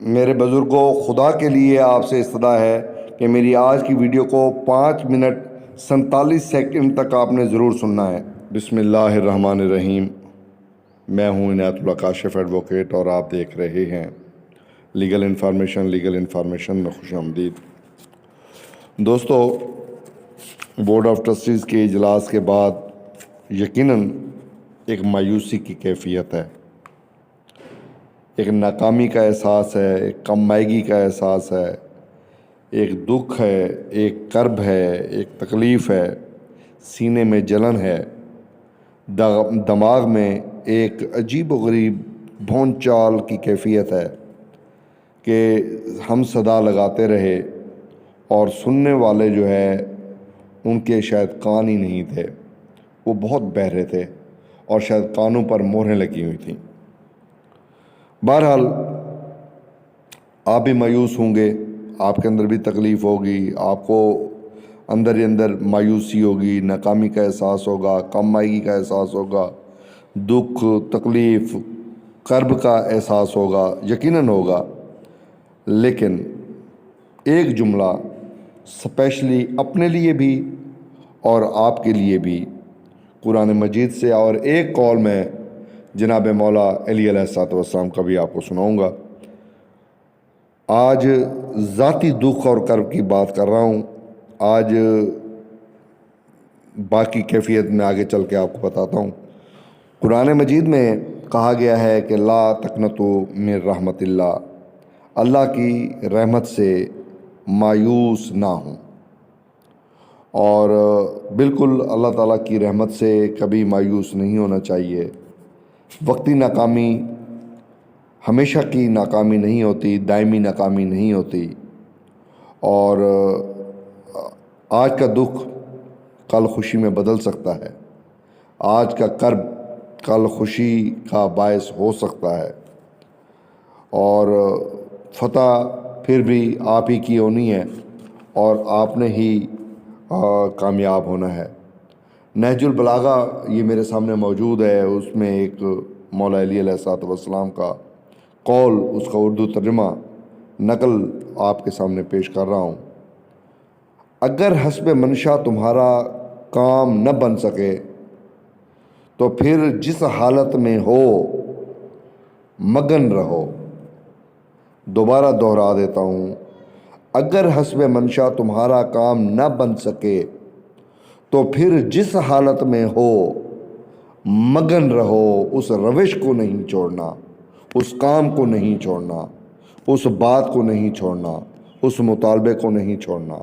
میرے بزرگوں، خدا کے لیے آپ سے استدعا ہے کہ میری آج کی ویڈیو کو 5 منٹ 47 سیکنڈ تک آپ نے ضرور سننا ہے۔ بسم اللہ الرحمن الرحیم۔ میں ہوں عنایت اللہ کاشف ایڈوکیٹ اور آپ دیکھ رہے ہیں لیگل انفارمیشن میں خوش آمدید۔ دوستو، بورڈ آف ٹرسٹیز کے اجلاس کے بعد یقیناً ایک مایوسی کی کیفیت ہے، ایک ناکامی کا احساس ہے، ایک کم مائگی کا احساس ہے، ایک دکھ ہے، ایک کرب ہے، ایک تکلیف ہے، سینے میں جلن ہے، دماغ میں ایک عجیب و غریب بھون چال کی کیفیت ہے کہ ہم صدا لگاتے رہے اور سننے والے جو ہے ان کے شاید کان ہی نہیں تھے، وہ بہت بہرے تھے اور شاید کانوں پر مہریں لگی ہوئی تھیں۔ بہرحال آپ بھی مایوس ہوں گے، آپ کے اندر بھی تکلیف ہوگی، آپ کو اندر ہی اندر مایوسی ہوگی، ناکامی کا احساس ہوگا، کم مائگی کا احساس ہوگا، دکھ، تکلیف، کرب کا احساس ہوگا، یقیناً ہوگا۔ لیکن ایک جملہ اسپیشلی اپنے لیے بھی اور آپ کے لیے بھی قرآن مجید سے، اور ایک قول میں جناب مولا علی علیہ السلام کا بھی آپ کو سناؤں گا۔ آج ذاتی دکھ اور کرب کی بات کر رہا ہوں، آج باقی کیفیت میں آگے چل کے آپ کو بتاتا ہوں۔ قرآن مجید میں کہا گیا ہے کہ لا تقنطوا من رحمت اللہ، اللہ کی رحمت سے مایوس نہ ہوں، اور بالکل اللہ تعالیٰ کی رحمت سے کبھی مایوس نہیں ہونا چاہیے۔ وقتی ناکامی ہمیشہ کی ناکامی نہیں ہوتی، دائمی ناکامی نہیں ہوتی، اور آج کا دکھ کل خوشی میں بدل سکتا ہے، آج کا کرب کل خوشی کا باعث ہو سکتا ہے، اور فتح پھر بھی آپ ہی کی ہونی ہے اور آپ نے ہی کامیاب ہونا ہے۔ نہج البلاغہ یہ میرے سامنے موجود ہے، اس میں ایک مولا علی علیہ السلام کا قول، اس کا اردو ترجمہ نقل آپ کے سامنے پیش کر رہا ہوں۔ اگر حسب منشا تمہارا کام نہ بن سکے تو پھر جس حالت میں ہو مگن رہو۔ دوبارہ دہرا دیتا ہوں، اگر حسب منشا تمہارا کام نہ بن سکے تو پھر جس حالت میں ہو مگن رہو۔ اس روش کو نہیں چھوڑنا، اس کام کو نہیں چھوڑنا، اس بات کو نہیں چھوڑنا، اس مطالبے کو نہیں چھوڑنا۔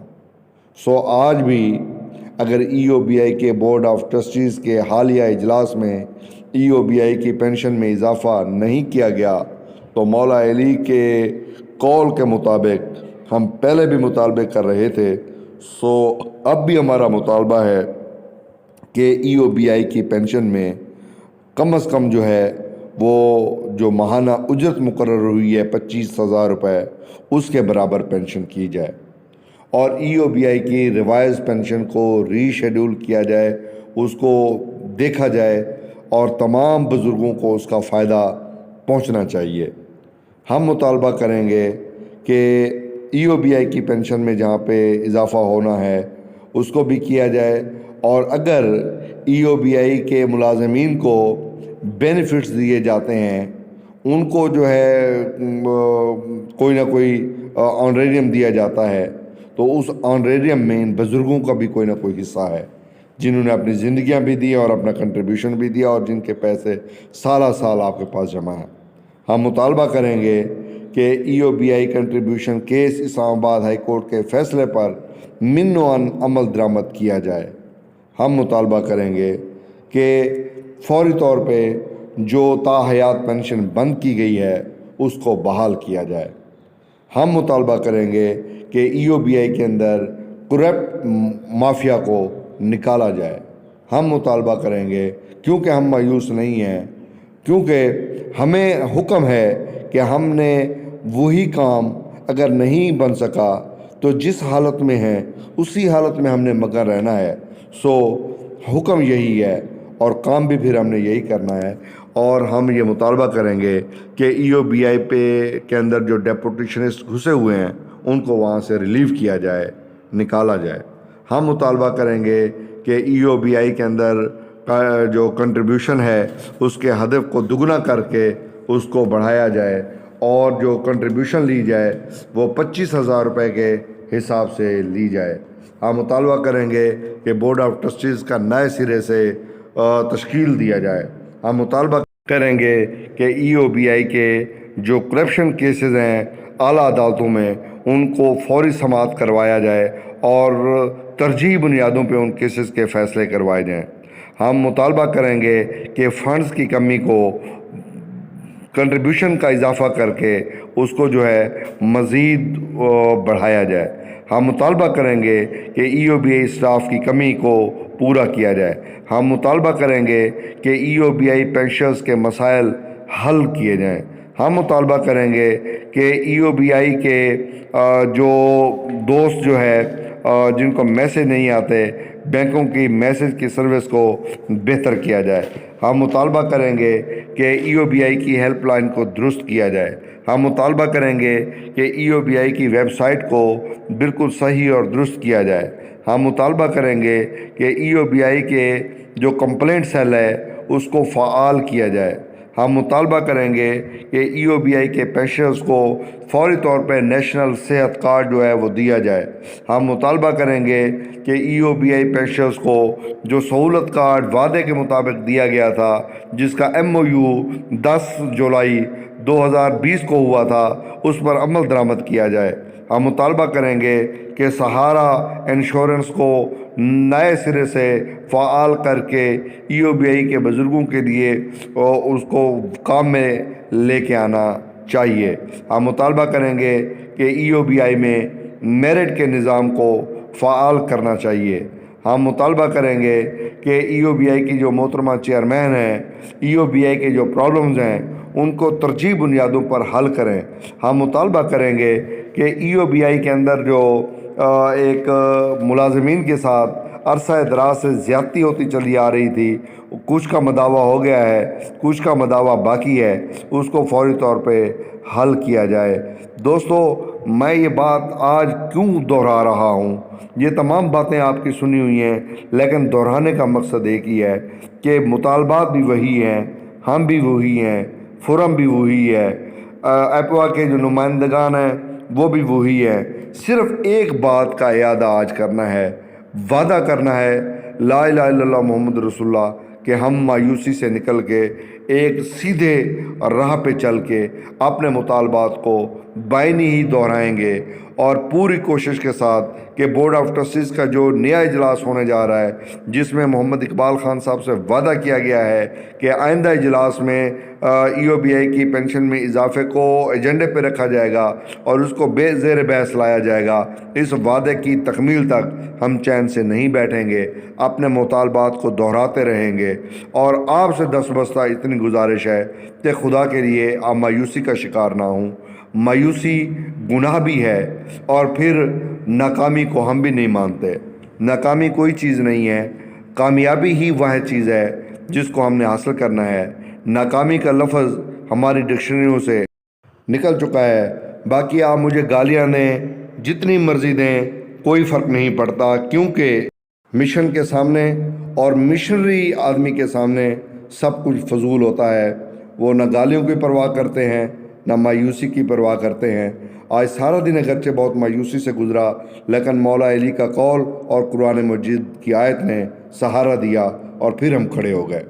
آج بھی اگر ای او بی آئی کے بورڈ آف ٹرسٹیز کے حالیہ اجلاس میں ای او بی آئی کی پینشن میں اضافہ نہیں کیا گیا تو مولا علی کے قول کے مطابق ہم پہلے بھی مطالبے کر رہے تھے، اب بھی ہمارا مطالبہ ہے کہ ای او بی آئی کی پینشن میں کم از کم جو ہے وہ جو ماہانہ اجرت مقرر ہوئی ہے 25,000 روپے، اس کے برابر پینشن کی جائے، اور ای او بی آئی کی ریوائز پینشن کو ری شیڈول کیا جائے، اس کو دیکھا جائے اور تمام بزرگوں کو اس کا فائدہ پہنچنا چاہیے۔ ہم مطالبہ کریں گے کہ ای او بی آئی کی پینشن میں جہاں پہ اضافہ ہونا ہے اس کو بھی کیا جائے، اور اگر ای او بی آئی کے ملازمین کو بینیفٹس دیے جاتے ہیں، ان کو جو ہے کوئی نہ کوئی آنریریم دیا جاتا ہے، تو اس آنریریم میں ان بزرگوں کا بھی کوئی نہ کوئی حصہ ہے، جنہوں نے اپنی زندگیاں بھی دی اور اپنا کنٹریبیوشن بھی دیا، اور جن کے پیسے سالہ سال آپ کے پاس جمع ہیں۔ ہم مطالبہ کریں گے کہ ای او بی آئی کنٹریبیوشن کیس اسلام آباد ہائی کورٹ کے فیصلے پر من و عمل درآمد کیا جائے۔ ہم مطالبہ کریں گے کہ فوری طور پہ جو تاحیات پینشن بند کی گئی ہے اس کو بحال کیا جائے۔ ہم مطالبہ کریں گے کہ ای او بی آئی کے اندر کرپٹ مافیا کو نکالا جائے۔ ہم مطالبہ کریں گے، کیونکہ ہم مایوس نہیں ہیں، کیونکہ ہمیں حکم ہے کہ ہم نے وہی کام اگر نہیں بن سکا تو جس حالت میں ہیں اسی حالت میں ہم نے مگن رہنا ہے۔ حکم یہی ہے اور کام بھی پھر ہم نے یہی کرنا ہے، اور ہم یہ مطالبہ کریں گے کہ EOBI پہ کے اندر جو ڈیپوٹیشنسٹ گھسے ہوئے ہیں ان کو وہاں سے ریلیو کیا جائے، نکالا جائے۔ ہم مطالبہ کریں گے کہ EOBI کے اندر جو کنٹریبیوشن ہے اس کے ہدف کو دگنا کر کے اس کو بڑھایا جائے، اور جو کنٹریبیوشن لی جائے وہ 25,000 روپے کے حساب سے لی جائے۔ ہم مطالبہ کریں گے کہ بورڈ آف ٹرسٹیز کا نئے سرے سے تشکیل دیا جائے۔ ہم مطالبہ کریں گے کہ EOBI کے جو کرپشن کیسز ہیں اعلیٰ عدالتوں میں ان کو فوری سماعت کروایا جائے اور ترجیحی بنیادوں پہ ان کیسز کے فیصلے کروائے جائیں۔ ہم مطالبہ کریں گے کہ فنڈز کی کمی کو کنٹریبیوشن کا اضافہ کر کے اس کو جو ہے مزید بڑھایا جائے۔ ہم مطالبہ کریں گے کہ EOBI اسٹاف کی کمی کو پورا کیا جائے۔ ہم مطالبہ کریں گے کہ EOBI پینشنرز کے مسائل حل کیے جائیں۔ ہم مطالبہ کریں گے کہ EOBI کے جو دوست جو ہے جن کو میسج نہیں آتے، بینکوں کی میسج کی سروس کو بہتر کیا جائے۔ ہم مطالبہ کریں گے کہ EOBI کی ہیلپ لائن کو درست کیا جائے۔ ہم مطالبہ کریں گے کہ EOBI کی ویب سائٹ کو بالکل صحیح اور درست کیا جائے۔ ہم مطالبہ کریں گے کہ EOBI کے جو کمپلینٹ سیل ہے اس کو فعال کیا جائے۔ ہم مطالبہ کریں گے کہ EOBI کے پینشنرز کو فوری طور پہ نیشنل صحت کارڈ جو ہے وہ دیا جائے۔ ہم مطالبہ کریں گے کہ EOBI پینشنرز کو جو سہولت کارڈ وعدے کے مطابق دیا گیا تھا، جس کا MOU 10 جولائی 2020 کو ہوا تھا، اس پر عمل درآمد کیا جائے۔ ہم مطالبہ کریں گے کہ سہارا انشورنس کو نئے سرے سے فعال کر کے EOBI کے بزرگوں کے لیے اس کو کام میں لے کے آنا چاہیے۔ ہم مطالبہ کریں گے کہ EOBI میں میرٹ کے نظام کو فعال کرنا چاہیے۔ ہم مطالبہ کریں گے کہ EOBI کی جو محترمہ چیئرمین ہیں، EOBI کے جو پرابلمز ہیں ان کو ترجیحی بنیادوں پر حل کریں۔ ہم مطالبہ کریں گے کہ EOBI کے اندر جو ایک ملازمین کے ساتھ عرصہ دراز سے زیادتی ہوتی چلی آ رہی تھی، کچھ کا مداوع ہو گیا ہے، کچھ کا مداوع باقی ہے، اس کو فوری طور پہ حل کیا جائے۔ دوستو، میں یہ بات آج کیوں دہرا رہا ہوں؟ یہ تمام باتیں آپ کی سنی ہوئی ہیں، لیکن دہرانے کا مقصد ایک ہی ہے کہ مطالبات بھی وہی ہیں، ہم بھی وہی ہیں، فورم بھی وہی ہے، ایپوا کے جو نمائندگان ہیں وہ بھی وہی ہیں۔ صرف ایک بات کا اعادہ آج کرنا ہے، وعدہ کرنا ہے لا الہ الا اللہ محمد رسول اللہ، کہ ہم مایوسی سے نکل کے ایک سیدھے راہ پہ چل کے اپنے مطالبات کو بائنی ہی دہرائیں گے، اور پوری کوشش کے ساتھ کہ بورڈ آف ٹرسٹیز کا جو نیا اجلاس ہونے جا رہا ہے، جس میں محمد اقبال خان صاحب سے وعدہ کیا گیا ہے کہ آئندہ اجلاس میں EOBI کی پینشن میں اضافے کو ایجنڈے پہ رکھا جائے گا اور اس کو بے زیر بحث لایا جائے گا، اس وعدے کی تکمیل تک ہم چین سے نہیں بیٹھیں گے، اپنے مطالبات کو دہراتے رہیں گے۔ اور آپ سے دستبستہ اتنی گزارش ہے کہ خدا کے لیے آپ مایوسی کا شکار نہ ہوں۔ مایوسی گناہ بھی ہے، اور پھر ناکامی کو ہم بھی نہیں مانتے۔ ناکامی کوئی چیز نہیں ہے، کامیابی ہی وہ چیز ہے جس کو ہم نے حاصل کرنا ہے۔ ناکامی کا لفظ ہماری ڈکشنریوں سے نکل چکا ہے۔ باقی آپ مجھے گالیاں دیں، جتنی مرضی دیں، کوئی فرق نہیں پڑتا، کیونکہ مشن کے سامنے اور مشنری آدمی کے سامنے سب کچھ فضول ہوتا ہے۔ وہ نہ گالیوں کی پرواہ کرتے ہیں، نہ مایوسی کی پرواہ کرتے ہیں۔ آج سارا دن اگرچہ بہت مایوسی سے گزرا، لیکن مولا علی کا قول اور قرآن مجید کی آیت نے سہارا دیا، اور پھر ہم کھڑے ہو گئے۔